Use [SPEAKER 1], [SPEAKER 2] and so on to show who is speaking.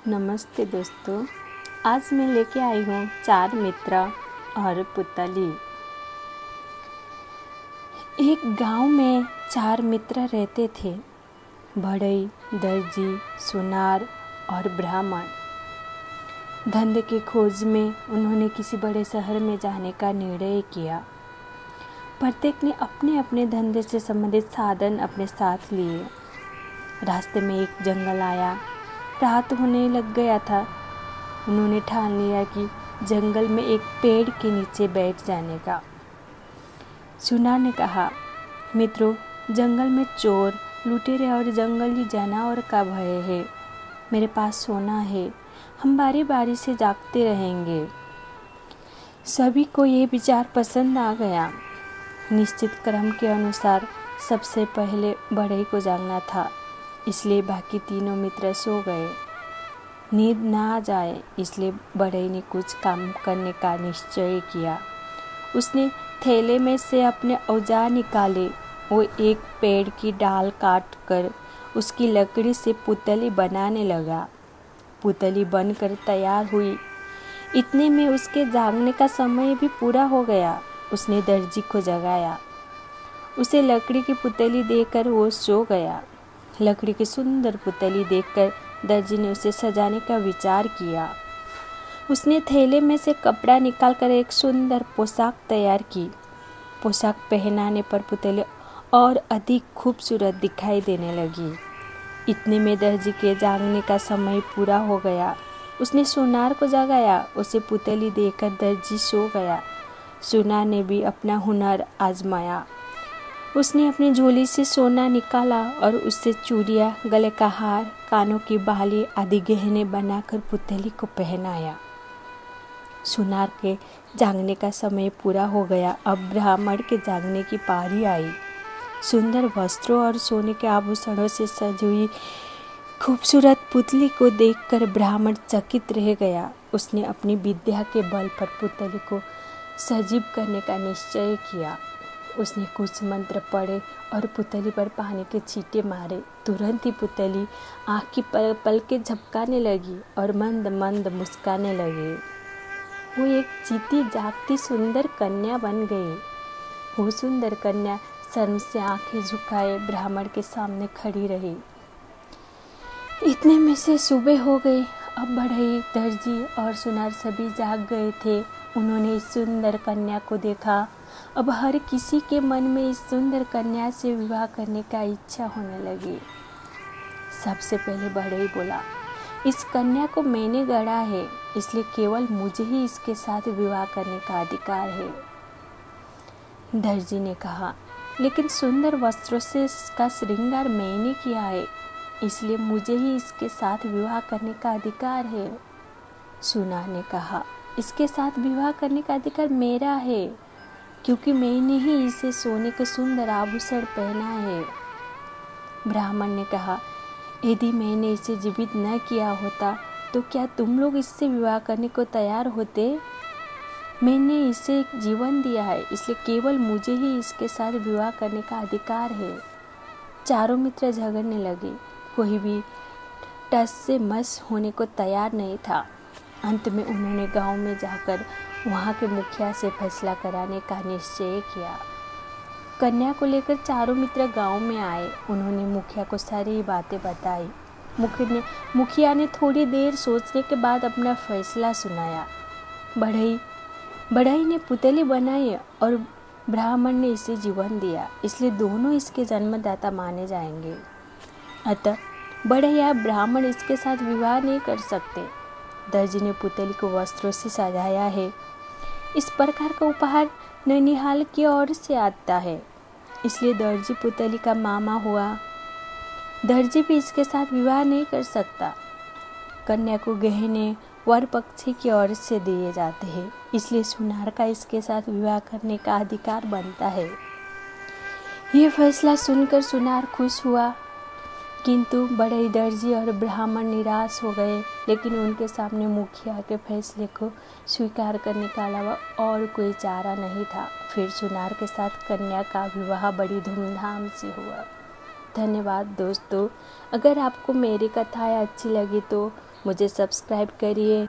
[SPEAKER 1] नमस्ते दोस्तों। आज मैं लेके आई हूँ 4 मित्र और पुतली। एक गांव में 4 मित्र रहते थे। बढ़ई, दर्जी, सुनार और ब्राह्मण। धंधे की खोज में उन्होंने किसी बड़े शहर में जाने का निर्णय किया। प्रत्येक ने अपने अपने धंधे से संबंधित साधन अपने साथ लिए। रास्ते में एक जंगल आया। रात होने लग गया था। उन्होंने ठान लिया कि जंगल में एक पेड़ के नीचे बैठ जाने का। सुनार ने कहा, मित्रों, जंगल में चोर, लुटेरे और जंगली जानवर का भय है। मेरे पास सोना है। हम बारी बारी से जागते रहेंगे। सभी को ये विचार पसंद आ गया। निश्चित क्रम के अनुसार सबसे पहले बढ़ई को जागना था, इसलिए बाकी तीनों मित्र सो गए। नींद ना आ जाए इसलिए बढ़ई ने कुछ काम करने का निश्चय किया। उसने थैले में से अपने औजार निकाले। वो एक पेड़ की डाल काट कर उसकी लकड़ी से पुतली बनाने लगा। पुतली बनकर तैयार हुई। इतने में उसके जागने का समय भी पूरा हो गया। उसने दर्जी को जगाया। उसे लकड़ी की पुतली देकर वो सो गया। लकड़ी की सुंदर पुतली देखकर दर्जी ने उसे सजाने का विचार किया। उसने थैले में से कपड़ा निकालकर एक सुंदर पोशाक तैयार की। पोशाक पहनाने पर पुतली और अधिक खूबसूरत दिखाई देने लगी। इतने में दर्जी के जागने का समय पूरा हो गया। उसने सुनार को जगाया। उसे पुतली देकर दर्जी सो गया। सुनार ने भी अपना हुनर आजमाया। उसने अपनी झोली से सोना निकाला और उससे चूड़ियाँ, गले का हार, कानों की बाली आदि गहने बनाकर पुतली को पहनाया। सुनार के जागने का समय पूरा हो गया। अब ब्राह्मण के जागने की पारी आई। सुंदर वस्त्रों और सोने के आभूषणों से सजी हुई खूबसूरत पुतली को देखकर ब्राह्मण चकित रह गया। उसने अपनी विद्या के बल पर पुतली को सजीव करने का निश्चय किया। उसने कुछ मंत्र पढ़े और पुतली पर पानी के छींटे मारे। तुरंत ही पुतली आँख की पलकें झपकाने लगी और मंद मंद मुस्काने लगी। वो एक जीती जागती सुंदर कन्या बन गई। वो सुंदर कन्या शर्म से आंखें झुकाए ब्राह्मण के सामने खड़ी रही। इतने में से सुबह हो गई। अब बढ़ई, दर्जी और सुनार सभी जाग गए थे। उन्होंने इस सुंदर कन्या को देखा। अब हर किसी के मन में इस सुंदर कन्या से विवाह करने का इच्छा होने लगी। सबसे पहले बढ़ई बोला, इस कन्या को मैंने गढ़ा है, इसलिए केवल मुझे ही इसके साथ विवाह करने का अधिकार है। दर्जी ने कहा, लेकिन सुंदर वस्त्रों से इसका श्रृंगार मैंने किया है, इसलिए मुझे ही इसके साथ विवाह करने का अधिकार है। सुनार ने कहा, इसके साथ विवाह करने का अधिकार मेरा है, क्योंकि मैंने ही इसे सोने के सुंदर आभूषण पहना है। ब्राह्मण ने कहा, यदि मैंने इसे जीवित न किया होता तो क्या तुम लोग इससे विवाह करने को तैयार होते? मैंने इसे जीवन दिया है, इसलिए केवल मुझे ही इसके साथ विवाह करने का अधिकार है। चारों मित्र झगड़ने लगे। कोई भी टस से मस होने को तैयार नहीं था। अंत में उन्होंने गांव में जाकर वहां के मुखिया से फैसला कराने का निश्चय किया। कन्या को लेकर चारों मित्र गांव में आए। उन्होंने मुखिया को सारी बातें बताई। मुखिया ने थोड़ी देर सोचने के बाद अपना फैसला सुनाया। बढ़ई ने पुतली बनाई और ब्राह्मण ने इसे जीवन दिया, इसलिए दोनों इसके जन्मदाता माने जाएंगे। अतः बढ़ई या ब्राह्मण इसके साथ विवाह नहीं कर सकते। दर्जी ने पुतली को वस्त्रों से सजाया है। इस प्रकार का उपहार ननिहाल की ओर से आता है, इसलिए दर्जी पुतली का मामा हुआ। दर्जी भी इसके साथ विवाह नहीं कर सकता। कन्या को गहने वर पक्षी की ओर से दिए जाते हैं, इसलिए सुनार का इसके साथ विवाह करने का अधिकार बनता है। यह फैसला सुनकर सुनार खुश हुआ, किंतु बढ़ई, दर्जी और ब्राह्मण निराश हो गए। लेकिन उनके सामने मुखिया के फैसले को स्वीकार करने के अलावा और कोई चारा नहीं था। फिर सुनार के साथ कन्या का विवाह बड़ी धूमधाम से हुआ। धन्यवाद दोस्तों। अगर आपको मेरी कथाएं अच्छी लगी तो मुझे सब्सक्राइब करिए।